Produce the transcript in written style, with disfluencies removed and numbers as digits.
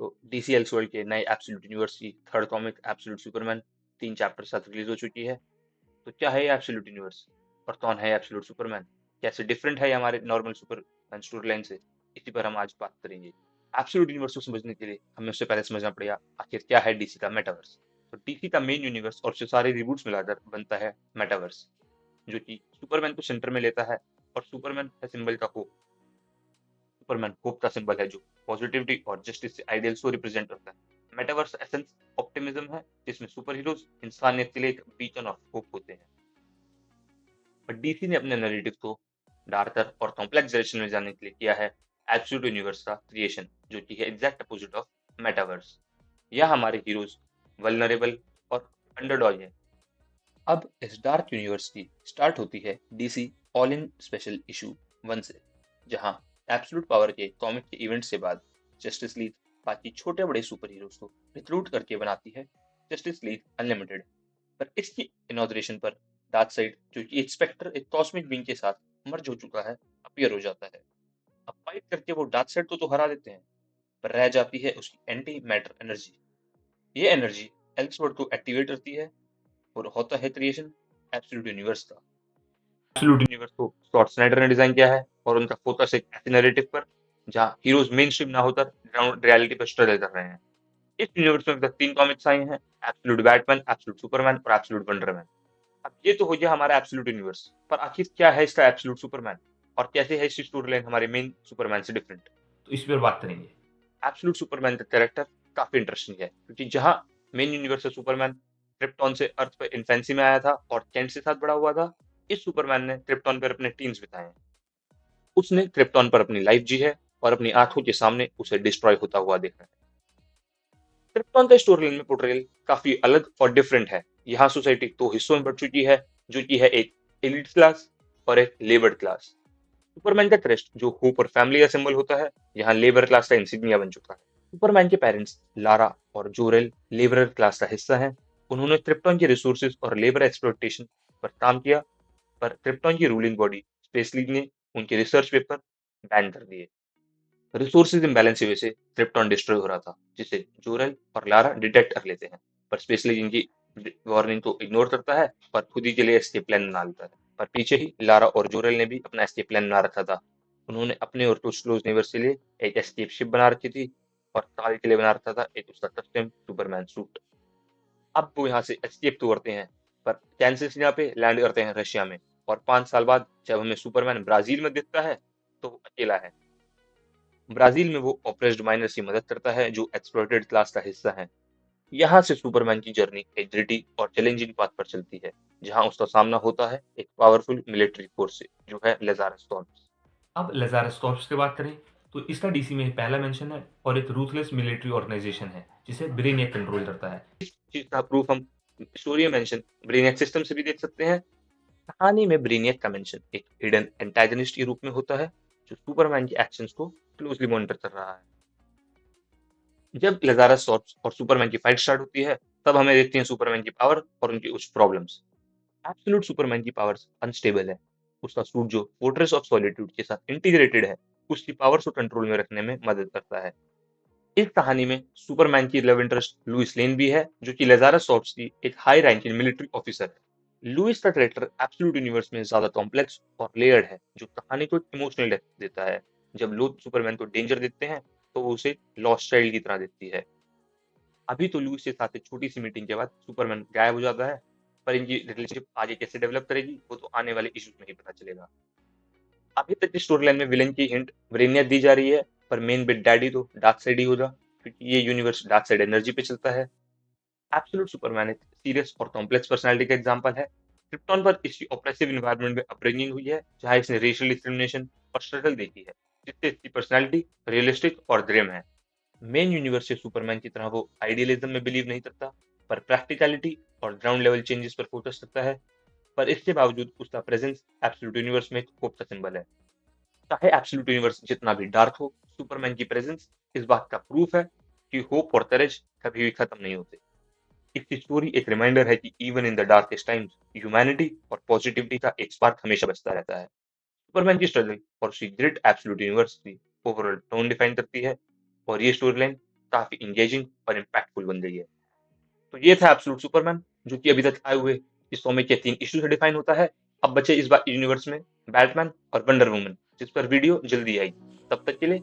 तो डीसी एल्सेवर्ल्ड के नए एब्सोल्यूट यूनिवर्स की third comic absolute Superman 3 chapter साथ रिलीज हो चुकी है। तो क्या है ये एब्सोल्यूट यूनिवर्स और कौन है एब्सोल्यूट सुपरमैन? कैसे डिफरेंट है ये हमारे नॉर्मल सुपरमैन स्टोरी लाइन से? इसी पर हम आज बात करेंगे। एब्सोल्यूट यूनिवर्स को समझने के लिए हमें उससे पहले समझना पड़ेगा आखिर क्या है डीसी का मेटावर्स। तो डीसी का मेन यूनिवर्स और उससे सारे रिबूट्स मिलाकर बनता है मेटावर्स, जो कि सुपरमैन को सेंटर में लेता है और सुपरमैन का सिंबल का होप। सुपरमैन होप का सिंबल है जो पॉजिटिविटी और जस्टिस से आइडियल्स को रिप्रेजेंट करता है। मेटावर्स एसेंस ऑप्टिमिज्म है, जिसमें सुपर हीरोज इंसानियत के लिए एक बीकन ऑफ होप होते हैं। पर डीसी ने अपने नैरेटिव को डार्कर और कॉम्प्लेक्स डायरेक्शन में जाने के लिए किया है एब्सोल्यूट यूनिवर्स का क्रिएशन, जो कि है एग्जैक्ट अपोजिट ऑफ मेटावर्स। यह हमारे हीरोज वल्नरेबल और अंडरडॉग है। अब इस डार्क यूनिवर्स की स्टार्ट होती है DC all in special issue 1 से, जहां एब्सोल्यूट पावर के कॉमिक के इवेंट से बाद जस्टिस लीग बाकी छोटे बड़े सुपर हीरोज को रिक्रूट करके बनाती है जस्टिस लीग अनलिमिटेड। पर इसकी इनॉग्रेशन पर डार्कसाइड, जो कि एक स्पेक्टर एक कॉस्मिक बीइंग के साथ मर्ज हो चुका है, अपीयर हो जाता है। अब फाइट करके वो डार्कसाइड तो हरा देते हैं, पर रह जाती है उसकी एंटी मैटर एनर्जी। ये एनर्जी एल्सवर्ड को एक्टिवेट करती है और होता है क्रिएशन एब्सोल्यूट यूनिवर्स का। एब्सोल्यूट यूनिवर्स को स्कॉट स्नाइडर ने डिजाइन किया है और उनका फोकस एक ऐसे नैरेटिव पर जहां हीरोज मेन स्ट्रीम ना होकर ग्राउंड रियलिटी पर स्ट्रगल कर रहे हैं। इस यूनिवर्स में अब तक 3 कॉमिक्स आए हैं, एब्सोल्यूट बैटमैन, एब्सोल्यूट सुपरमैन और एब्सोल्यूट वंडरमैन। अब ये तो हो गया हमारा एब्सोल्यूट यूनिवर्स, पर आखिर क्या है इसका एब्सोल्यूट सुपरमैन और कैसे है इसकी स्टोरी लाइन हमारे मेन सुपरमैन से डिफरेंट? तो इस पर बात करेंगे। एब्सोल्यूट सुपरमैन का कैरेक्टर काफी इंटरेस्टिंग है, क्योंकि जहां मेन यूनिवर्स से सुपरमैन क्रिप्टॉन से अर्थ पर इन्फेंसी में आया था और केंट के साथ बड़ा हुआ था, इस सुपरमैन ने क्रिप्टॉन पर अपने टीन्स बिताए हैं। उसने क्रिप्टॉन पर अपनी लाइफ जी है और अपनी आंखों के सामने उसे डिस्ट्रॉय होता हुआ देखा है। क्रिप्टॉन का स्टोरी लाइन में पोर्ट्रेयल काफी अलग और डिफरेंट है। यहाँ सोसाइटी 2 हिस्सों में बढ़ चुकी है, जो कि है एक एलिट क्लास और एक लेबर क्लास। सुपरमैन का क्रेस्ट, जो होप और फैमिली का सिंबल होता है, यहाँ लेबर क्लास का इंसिग्निया बन चुका है। सुपरमैन के पेरेंट्स लारा और जोरेल लेबरर क्लास का हिस्सा हैं। उन्होंने क्रिप्टॉन के रिसोर्सेज और लेबर एक्सप्लॉयटेशन पर काम किया, पर क्रिप्टॉन की रूलिंग बॉडी स्पेस लीग ने उनके रिसर्च पेपर बैन कर दिए। रिसोर्सेज इम्बैलेंस की वजह से क्रिप्टॉन डिस्ट्रॉय हो रहा था, जिसे जोरेल और लारा डिटेक्ट कर लेते हैं, पर स्पेस लीग इनकी वार्निंग को इग्नोर करता है और खुद ही के लिए एस्केप प्लान बना लेता है। पर पीछे ही लारा और जोरेल ने भी अपना एस्केप प्लान बना रखा था। उन्होंने अपने और टूस्लोज यूनिवर्स के लिए एक एस्केप शिप बना रखी थी और ताल के लिए बना रखा था एक उसका कस्टम सुपरमैन सूट। अब वो यहाँ से एस्केप तो करते हैं, पर कैंसिस यहाँ पे लैंड करते हैं रशिया में। और 5 साल बाद जब हमें सुपरमैन ब्राजील में दिखता है, तो वो अकेला है। ब्राजील में वो ऑप्रेस्ड माइनर्स की मदद करता है, जो एक्सप्लॉइटेड क्लास का हिस्सा है। यहाँ से सुपरमैन की जर्नी एक ग्रिटी और चैलेंजिंग पाथ पर चलती है, जहाँ उसका सामना होता है एक पावरफुल मिलिट्री फोर्स से, जो है लेज़ारस कॉर्प्स। अब लेज़ारस कॉर्प्स की बात करें तो इसका डीसी में पहला मेंशन है और एक रूथलेस मिलिट्री ऑर्गेनाइजेशन है जिसे ब्रेनियक कंट्रोल करता है। इस चीज का प्रूफ हम स्टोरी में मेंशन ब्रेनियक सिस्टम से भी देख सकते हैं। कहानी में ब्रेनियक का मेंशन एक हिडन एंटागनिस्ट के रूप में होता है, जो सुपरमैन के एक्शंस को क्लोजली मॉनिटर कर रहा है। जब लजारस और सुपरमैन की फाइट स्टार्ट होती है, तब हमें देखते हैं सुपरमैन की पावर और उनकी कुछ प्रॉब्लम्स। एब्सोल्यूट सुपरमैन की पावर्स अनस्टेबल है। उसका सूट, जो फोर्ट्रेस ऑफ सॉलिट्यूड के साथ इंटीग्रेटेड है, उसकी पावर्स को कंट्रोल में रखने में मदद करता है। इस कहानी में सुपरमैन की लव इंटरेस्ट लुइस लेन भी है, जो कि लेजारस सॉर्ब्स की एक हाई रैंकिंग मिलिट्री ऑफिसर है। लुइस का कैरेक्टर एब्सोल्यूट यूनिवर्स में ज्यादा कॉम्प्लेक्स और लेयर्ड है, जो कहानी को इमोशनल डेप्थ देता है। जब लोग सुपरमैन को डेंजर देखते हैं, तो वो उसे लॉस्ट चाइल्ड की तरह देखती है। अभी तो लुइस के साथ एक छोटी सी मीटिंग के बाद सुपरमैन गायब हो जाता है, पर इनकी रिलेशनशिप आगे कैसे डेवलप करेगी वो तो आने वाले इश्यूज में ही पता चलेगा। अभी तक की स्टोरी लाइन में विलेन की हिंट ब्रेनियक दी जा रही है, पर मेन बिग डैडी तो डार्क साइड ही होगा, क्योंकि ये यूनिवर्स डार्क साइड एनर्जी पे चलता है। एब्सोल्यूट सुपरमैन एक सीरियस और कॉम्प्लेक्स पर्सनालिटी का एग्जांपल है। क्रिप्टॉन पर इसकी ऑप्रेसिव एनवायरनमेंट में अपब्रिंगिंग हुई है, जहां इसने रेशियल डिस्क्रिमिनेशन और स्ट्रगल देखी है, जिससे इसकी पर्सनालिटी रियलिस्टिक और ग्रिम है। मेन यूनिवर्स से सुपरमैन की तरह वो आइडियलिज्म में बिलीव नहीं करता, पर प्रैक्टिकलिटी और ग्राउंड लेवल चेंजेस पर फोकस करता है। पर इसके बावजूद उसका प्रेजेंस एब्सोल्यूट यूनिवर्स में एक होप का सिंबल है। चाहे एब्सोल्यूट यूनिवर्स जितना भी डार्क हो, सुपरमैन की प्रेजेंस इस बात का प्रूफ है कि होप और करेज कभी भी खत्म नहीं होते। इसकी स्टोरी एक रिमाइंडर है कि even in the darkest times humanity और पॉजिटिविटी का एक स्पार्क हमेशा बचता रहता है। सुपरमैन की स्ट्रगल और उसकी ग्रेट एब्सोल्यूट यूनिवर्स की ओवरऑल टोन डिफाइन करती है, और ये स्टोरी लाइन काफ़ी एंगेजिंग और इम्पैक्टफुल बन गई है। तो ये था एब्सोल्यूट सुपरमैन, जो कि अभी तक आए हुए इस कॉमिक के 3 इश्यू से डिफाइन होता है। अब बचे इस बार यूनिवर्स में बैटमैन और वंडर वुमन, जिस पर वीडियो जल्दी आएगी। तब तक के लिए